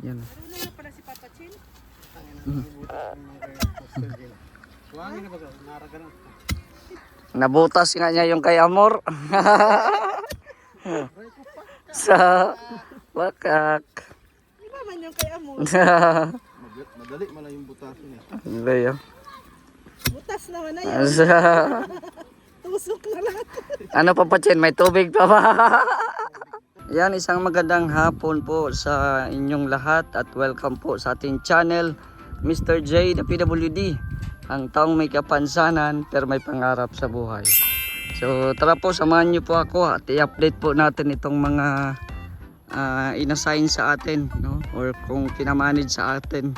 Yan. Marunong na pala si Papa Chin. Nabutas nga niya yung kay Amor. Sa wakak. Di ba man yung kay Amor? Madali man lang yung butasin eh. Bayo. Butas naman na yun. Tusok na lahat. Ano pa pa Chen? May tubig pa ba? Yan, isang magandang hapon po sa inyong lahat at welcome po sa ating channel, Mr. J, the PWD. Ang taong may kapansanan pero may pangarap sa buhay. So tara po, samahan niyo po ako at i-update po natin itong mga inassign sa atin, no? Or kung kinamanage sa atin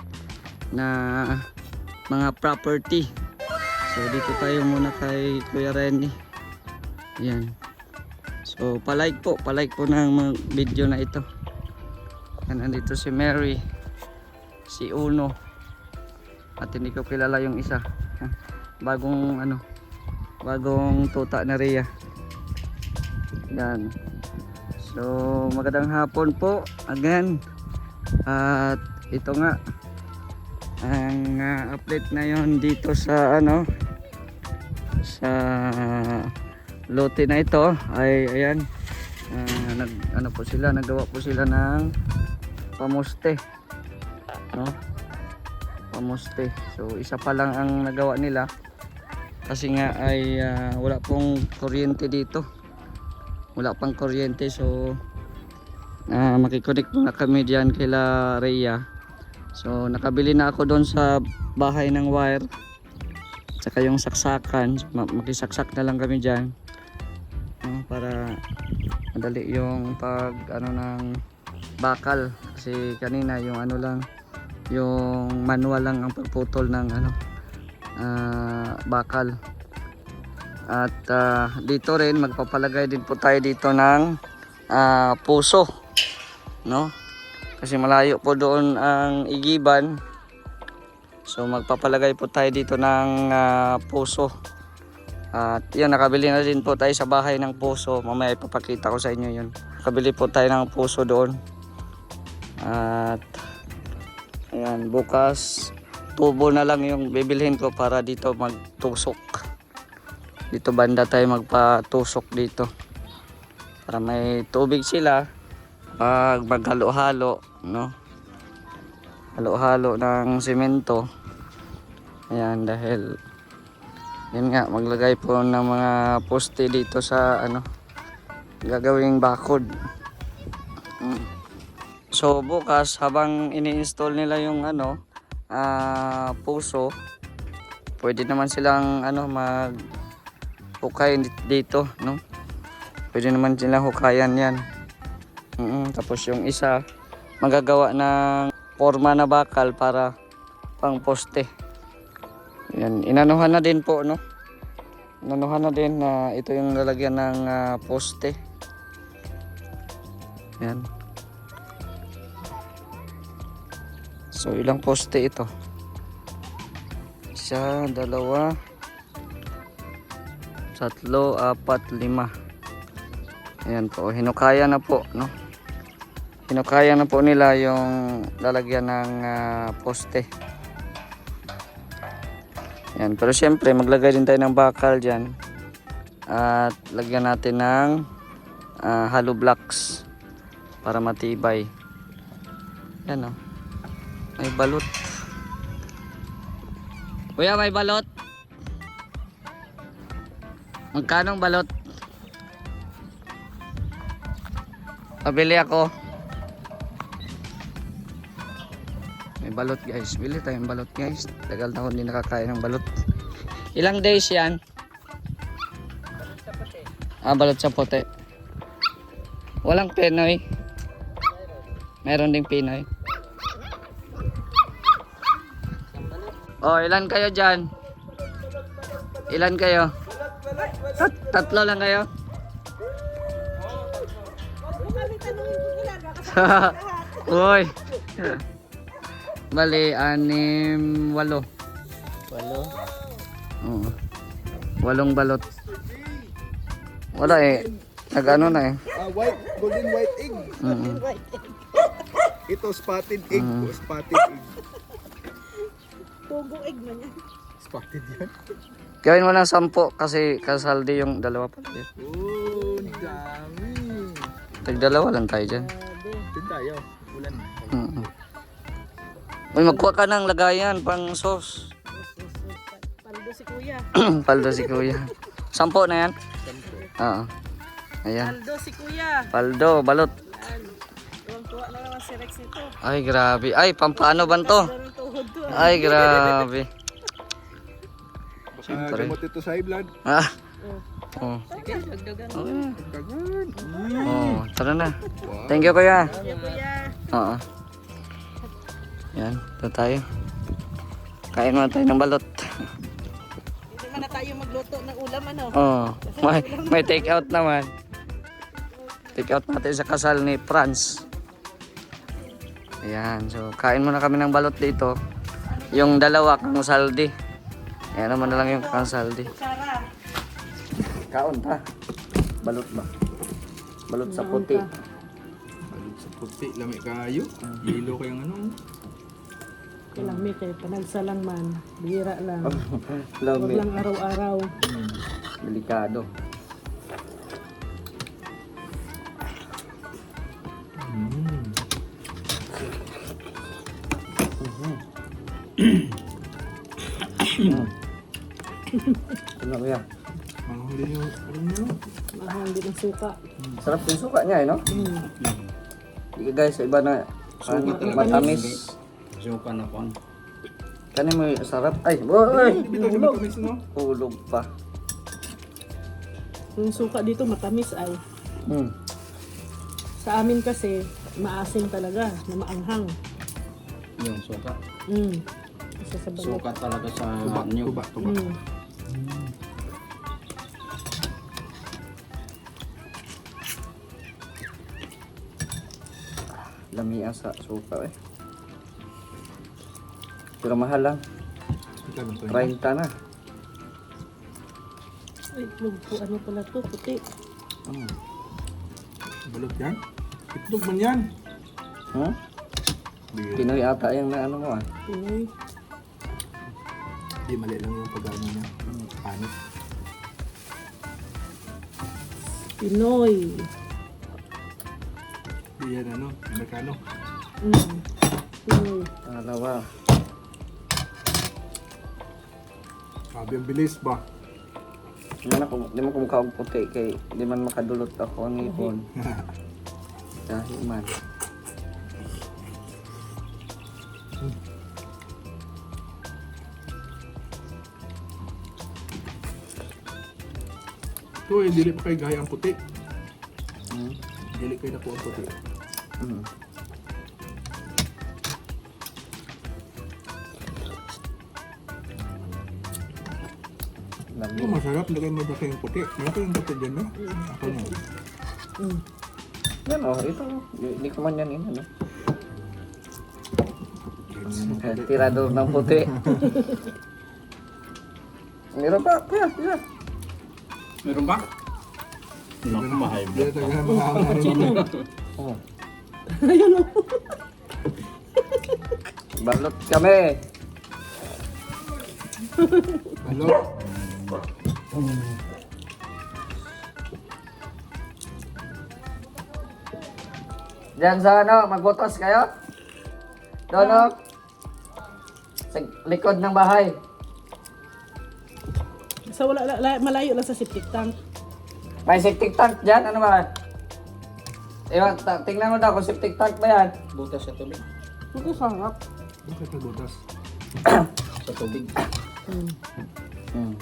na mga property. So dito tayo muna kay Kuya Renny. Yan. So palike po ng video na ito. Yan, nandito si Mary, si Uno, at hindi ko kilala yung isa. Bagong tuta na Rhea. Yan. So magandang hapon po again. At ito nga ang update na yon dito sa sa lote na ito ay ayan, nagawa po sila ng pamuste, no? Pamuste. So isa pa lang ang nagawa nila kasi nga ay wala pong kuryente dito, wala pang kuryente. So makikonnect na kami diyan kila Rhea. So nakabili na ako doon sa bahay ng wire saka yung saksakan. So, makisaksak na lang kami diyan, para madali yung pag ng bakal, kasi kanina yung yung manual lang ang pagputol ng bakal. At dito rin magpapalagay din po tayo dito ng puso, no? Kasi malayo po doon ang igiban. So magpapalagay po tayo dito ng puso. At yun, nakabili na din po tayo sa bahay ng puso. Mamaya ipapakita ko sa inyo yun. Nakabili po tayo ng puso doon. At ayan, bukas tubo na lang yung bibilhin ko para dito magtusok. Dito banda tayo magpatusok dito, para may tubig sila pag maghalo-halo, no? Halo-halo ng semento. Ayan, dahil yun nga, maglagay po ng mga poste dito sa gagawing bakod. So bukas habang ini-install nila yung puso, pwede naman silang hukay dito, no? Pwede naman silang hukayan yan. Tapos yung isa magagawa ng forma na bakal para pang poste. Yan, inanuhan na din po, no? Inanuhan na din na ito yung lalagyan ng poste. Yan. So ilang poste ito? Isa, dalawa, tatlo, apat, lima. Ayan po, hinukaya na po, no? Hinukaya na po nila yung lalagyan ng poste. Yan, pero siyempre maglagay din tayo ng bakal dyan. At lagyan natin ng hollow blocks para matibay. Yan, no? May balot. Kuya, may balot? Magkano ang balot? Pabili ako. May balot guys. Bili tayong balot guys. Tagal na ako hindi nakakain ng balot. Ilang days yan? Balot sa puti. Walang Pinoy. Meron ding Pinoy. Oh, ilan kayo dyan? Ilan kayo? Tatlo lang kayo? Uy. Bali, 6, 8. 8? Oo. 8 balot. Wala eh. Nag-ano na eh. Golden white egg. Ito spotted egg. Spotted egg. Togo egg man yan. Spotted yan. Gawin mo ng 10 kasi kasaldi yung dalawa pa. Oh, ang dami. Tag-dalawa lang tayo dyan. Grabe. Doon tayo. Ulan. Uy, magkuha ka ng lagayan pang sauce. Paldo si kuya. Paldo si kuya. 10 na yan? Oo. Ayan. Paldo si kuya. Paldo, balot. Yan. Tuwang-tuwa na naman si Rex nito. Ay, grabe. Ay, pampaano ba to? Ganun tuhod to. Ay, grabe. Siyempre. Gamot ito sa high blood. Ah. Oh. Oh. Sige, dagdagan mo. Kagan. Oh, tara na. Thank you, kuya. Sige kuya. Oo. Yan, ito tayo. Kain muna tayo ng balot. Hindi man na tayo magluto ng ulam ano. Oh, may take out naman. Take out natin sa kasal ni Franz. Ayan, so kain muna kami ng balot dito. Yung dalawa kang saldi. Ayan naman na lang yung kang saldi. Sara. Kaon ta. Balot ba? Balot sa puti. Balot sa puti. Lami kayo. Hilo kayang ano. Kalami kayo. Panagsalang man. Bira lang. Huwag Lami. lang araw-araw. Delikado. Ano kuya? Manghuli nyo. Ano nyo? Mahal din ang suka. Sarap yung suka niya, eh, no? Hindi guys, sa iba na matamis. Suka na po. Kani mo yung sarap. Ay, boy! Hindi bitaw siya matamis, no? Hulog pa. Yung suka dito matamis ay. Hmm. Sa amin kasi, maasim talaga, na maanghang. Yung suka. Kasi sa balat. Suka talaga sa Tuba. new. Tuba. Tuba. Lamian sa suka eh. Pero mahal lang. Ito lang to. 30 na. Ay, ano pala to, puti. Balot yan? Itlog man yan. Hmm? Bira. Pinoy ata yung na ano mo ah. Pinoy. Di mali lang yung pag-ano niya. Panis. Pinoy. Di yan ano. Amerikano. Pinoy. Dalawa. Sabi ang bilis ba? Di mo kumukha og puti kay di man makadulot ako ang ipon. Dahil man. Ito eh, dili pa kayo gaya ang puti. Hmm. Dili kayo na po ang puti. Hmm. Ito Lami. masarap, lagay mo ba kayong puti? Meron kayong puti dyan na? Ako na. Yan oh, ito. Di ko man yan ano. Ganyan ang puti. Tirador ng puti. Meron pa, kuya, kuya. Meron ba? Naku, mahal. Dili talaga mga ano. Oh. Ayun o. Balot kami. Balot. Diyan sa ano, magbotos kayo? Doon oh. Sa likod ng bahay. Sa malayo lang sa septic tank. May septic tank dyan, ano ba? Ewan, tingnan mo daw kung septic tank ba yan. Butas sa tubig. Ito sarap. Bakit nagbutas? Sa tubig. Hmm.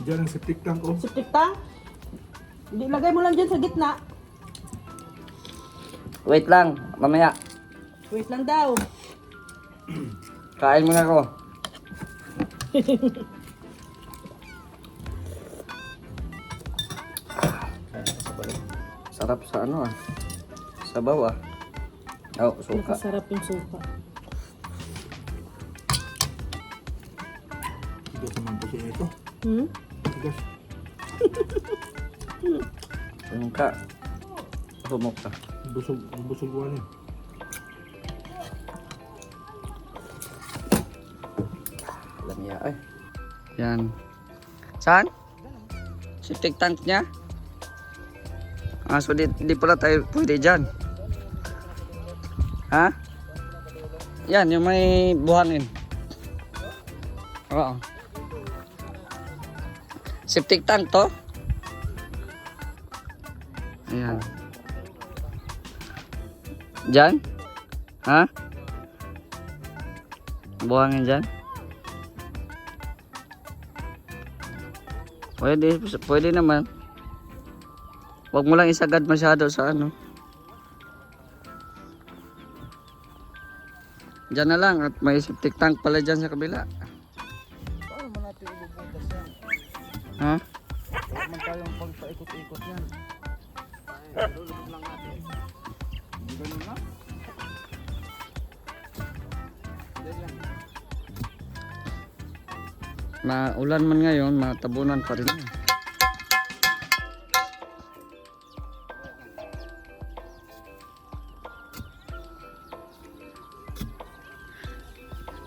Diyan ang septic tank oh. Septic tank? Hindi, lagay mo lang dyan sa gitna. Wait lang, mamaya. Wait lang daw. Kain muna ako. Sarap sa ano ah. Sabaw ah. Oh, suka. Masarap yung suka. Tigas naman po siya ito. Hmm? Tigas. Anong ka? Humok ka. Busog, busog ko ano. Alam niya ay. Yan. Saan? Septic tank niya? Ah, so di pala tayo pwede dyan. Ha? Yan, yung may buhangin. Oo. Septic tank to? Ayan. Dyan? Ha? Buhangin dyan? Pwede naman. Huwag mo lang isagad masyado sa ano. Diyan na lang at may septic tank pala dyan sa kabila. Paano mo natin ibubutas yan? Ha? Huwag man tayong pagpaikot-ikot yan. Lulubog lang natin. Hindi ganun na? Hindi lang. Maulan man ngayon, matabunan pa rin.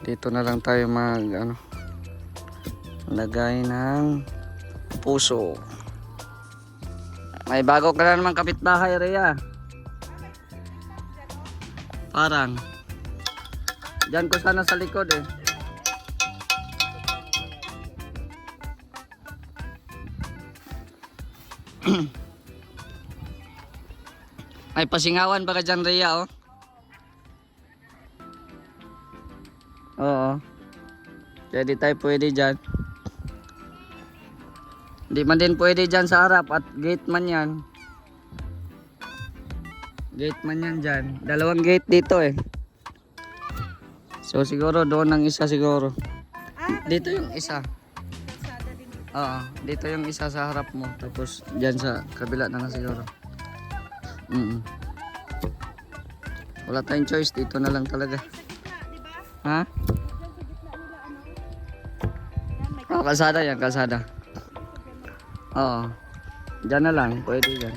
Dito na lang tayo lagay ng puso. May bago ka na naman kapitbahay, Rhea. Parang diyan ko sana sa likod eh. Ay pasingawan ba ka dyan, Rhea, oh? Oo. Kaya di tayo pwede dyan. Di man din pwede dyan sa harap at gate man yan. Gate man yan dyan. Dalawang gate dito eh. So siguro doon ang isa siguro. Dito yung isa. Oo. Dito yung isa sa harap mo. Tapos dyan sa kabila na lang siguro. Wala tayong choice. Dito na lang talaga. Ha? Oh, kalsada yan, kalsada. Oo. Diyan na lang, pwede dyan.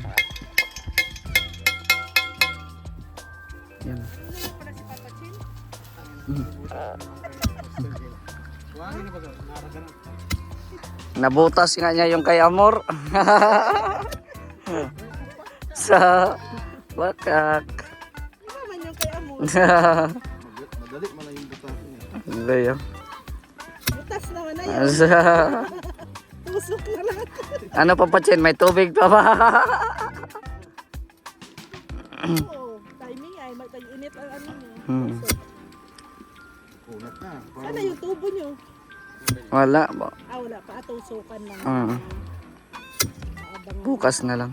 Yan. Nabutas nga niya yung kay Amor. Sa wakak. Ano naman yung kay Amo? Madali man lang yung butasin niya. Layo. Butas naman na yun. Tusok na lang. Ano pa Pachin? May tubig pa ba? Oo, timing ay mag-init ang ano niyo. Tusok. Kunat na. Sana yung tubo niyo. Wala ba? Wala pa. Tusukan lang. Bukas na lang.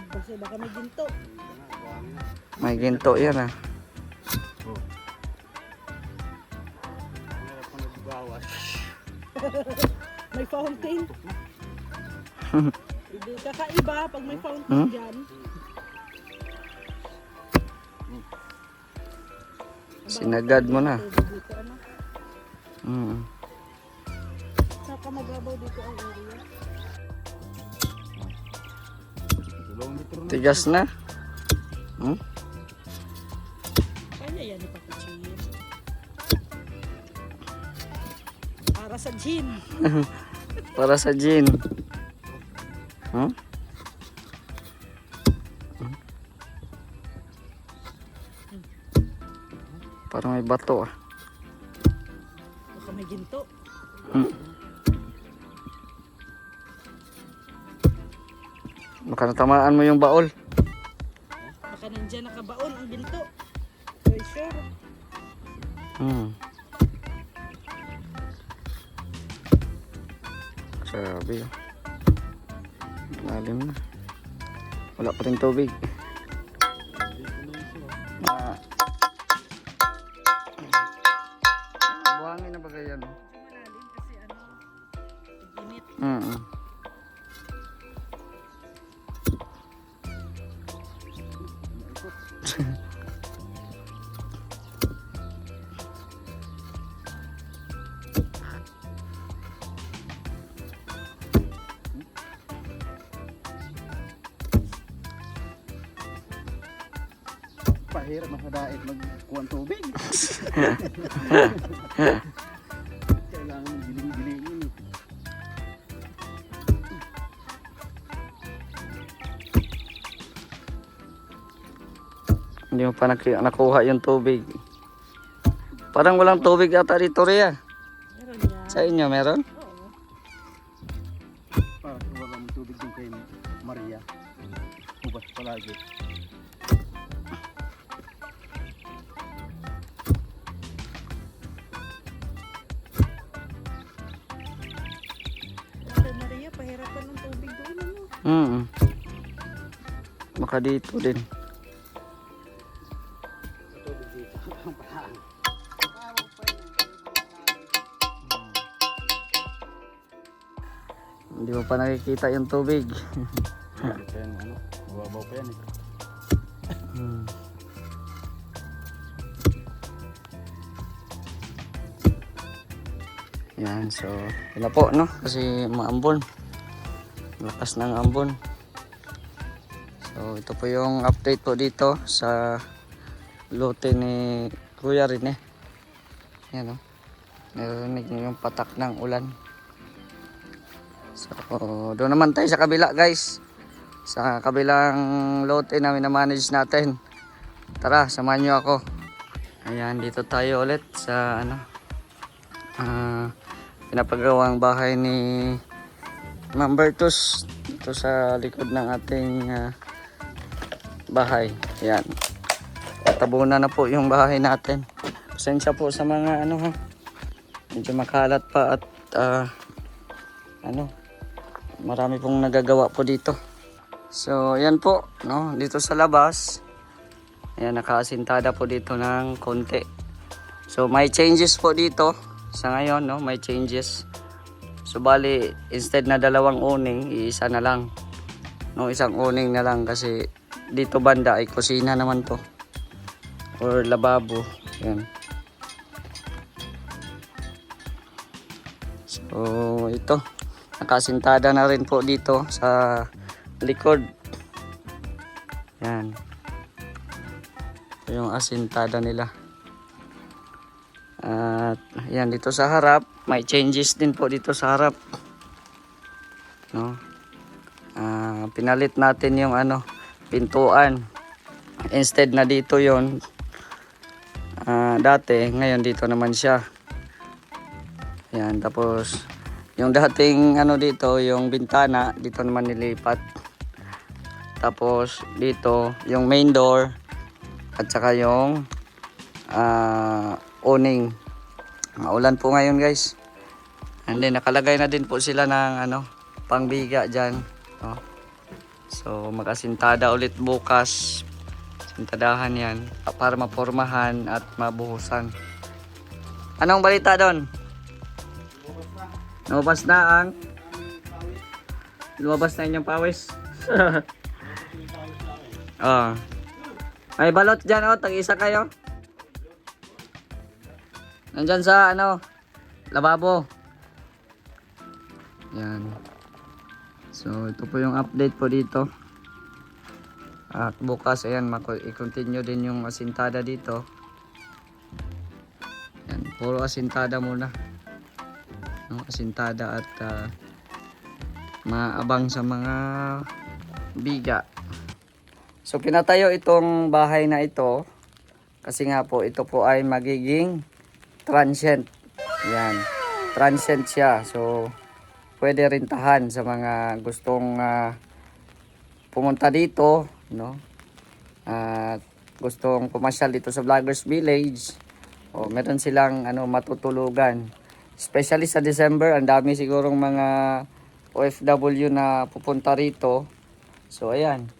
Kasi baka may ginto. May ginto yan ah. May fountain. Hindi kakaiba pag may fountain dyan. Sinagad mo na. Dito, ano? Saka mababaw dito ang area. Tigas na. Kaya yan ipapachihin. Para sa gin. Para sa gin. Parang may bato ah. Baka may ginto. Baka natamaan mo yung baol. Baka nandyan nakabaon ang ginto. For sure. Sabi oh. Lalim na. Wala pa rin tubig. Buhangin na ba kaya no? Malalim kasi ano, init. Mahirap makadait magkuha ng tubig. Kailangan giling-gilingin. Hindi mo pa nakuha yung tubig. Parang walang tubig ata dito, Rhea. Meron yan. Sa inyo meron? Oo. Para wala ng tubig doon kay Maria. Hubas palagi. Sir Maria, pahirapan ng tubig doon. Ano? Baka dito din. Tubig dito. Ang paraan. Hindi mo pa nakikita yung tubig. Hindi pa yan, ano, mababaw pa yan eh. Yan, so yun na po, no? Kasi maambon. Lakas ng ambon. So ito po yung update po dito sa lote ni Kuya Rene. Yan, no? Narinig niyo yung patak ng ulan. So doon naman tayo sa kabila, guys. Sa kabilang lote na minamanage natin. Tara, samahan niyo ako. Ayan, dito tayo ulit sa ano, pinapagawang bahay ni Ma'am Bertus dito sa likod ng ating bahay. Ayan, tabunan na po yung bahay natin. Pasensya po sa mga ano ha, medyo makalat pa at ano, marami pong nagagawa po dito. So ayan po, no, dito sa labas. Ayan, nakaasintada po dito ng konti. So may changes po dito sa ngayon, no, may changes. So bali, instead na dalawang uning, iisa na lang. No, isang uning na lang kasi dito banda ay kusina naman to. Or lababo. Ayan. So ito, nakasintada na rin po dito sa likod. Yan. Ito yung asintada nila. At yan, dito sa harap, may changes din po dito sa harap. No? Pinalit natin yung ano, pintuan. Instead na dito yon, dati, ngayon dito naman siya. Yan, tapos yung dating ano dito, yung bintana, dito naman nilipat. Tapos dito, yung main door at saka yung awning. Maulan po ngayon, guys. And then nakalagay na din po sila ng ano, pangbiga diyan, no? So mag-asintada ulit bukas. Sintadahan 'yan para mapormahan at mabuhusan. Anong balita doon? Lumabas na ang lumabas na inyong pawis. Oh. May balot dyan, oh, tag-isa kayo. Nandyan sa ano, lababo. Yan. So ito po yung update po dito. At bukas ayan, i-continue din yung asintada dito. Yan, puro asintada muna. No, asintada at maabang sa mga biga. So pinatayo itong bahay na ito kasi nga po ito po ay magiging transient. Yan, transient siya. So pwede rin tahan sa mga gustong pumunta dito, no? At gustong pumasyal dito sa Vloggers Village. O meron silang ano, matutulugan. Especially sa December, ang dami sigurong mga OFW na pupunta rito. So ayan,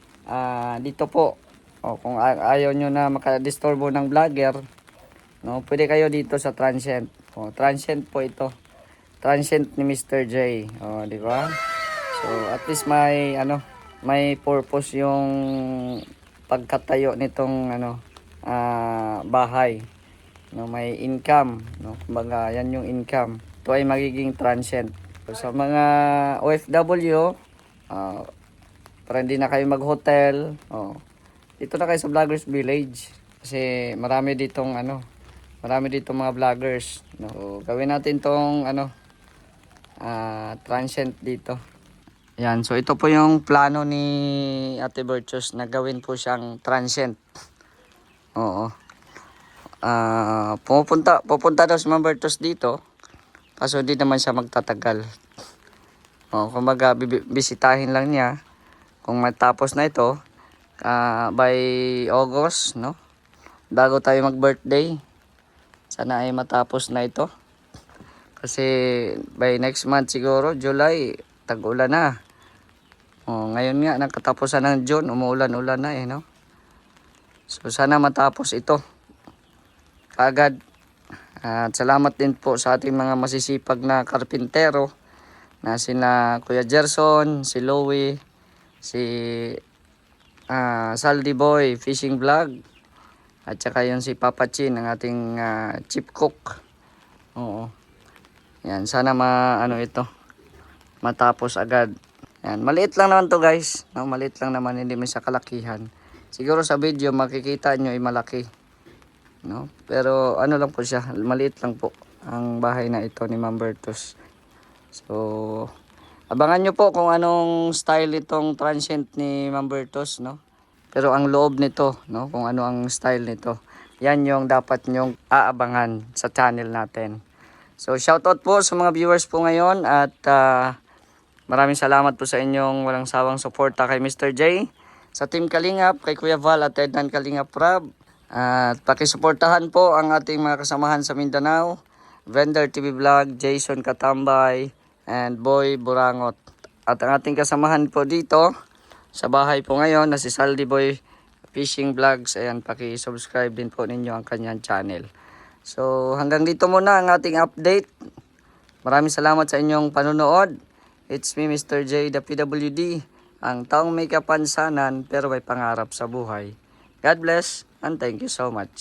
dito po. O, kung ayaw nyo na makadisturbo ng vlogger, no, pwede kayo dito sa transient. O, transient po ito. Transient ni Mr. J. O, di ba? So at least may ano, may purpose yung pagkatayo nitong ano, bahay. No, may income, no? Kumbaga, yan yung income. Ito ay magiging transient. So, sa mga OFW, para hindi na kayo mag-hotel, dito na kayo sa Vloggers Village. Kasi marami ditong mga vloggers. No, gawin natin tong transient dito. Yan, so ito po yung plano ni Ate Virtus na gawin po siyang transient. Oo. Pupunta daw si Ma'am Virtus dito. Kaso di naman siya magtatagal. Kumbaga bisitahin lang niya. Kung matapos na ito, by August, no? Bago tayo mag-birthday. Sana ay matapos na ito. Kasi by next month siguro, July, tag-ulan na. Ngayon nga, nakatapusan ng June, umuulan-ulan na no? So sana matapos ito. Kaagad. At salamat din po sa ating mga masisipag na karpintero na sina Kuya Gerson, si Louie, si Saldi Boy Fishing Vlog, at saka yun si Papa Chin, ang ating chief cook. Oo. Yan, sana matapos agad. Yan, maliit lang naman to guys. No, maliit lang naman, hindi man siya kalakihan. Siguro sa video makikita nyo ay malaki. No? Pero lang po siya, maliit lang po ang bahay na ito ni Ma'am Virtus. So, abangan nyo po kung anong style itong transient ni Ma'am Virtus, no? Pero ang loob nito, no? Kung ano ang style nito, yan yung dapat nyong aabangan sa channel natin. So, shoutout po sa mga viewers po ngayon at maraming salamat po sa inyong walang sawang suporta kay Mr. J, sa Team Kalingap, kay Kuya Val at Ednan Kalingap Rab. At pakisuportahan po ang ating mga kasamahan sa Mindanao, Vendor TV Vlog, Jason Katambay, and Boy Burangot. At ang ating kasamahan po dito sa bahay po ngayon na si Saldi Boy Fishing Vlogs. Ayan, paki-subscribe din po ninyo ang kanyang channel. So hanggang dito muna ang ating update. Maraming salamat sa inyong panunood. It's me, Mr. J, the PWD, ang taong may kapansanan pero may pangarap sa buhay. God bless and thank you so much.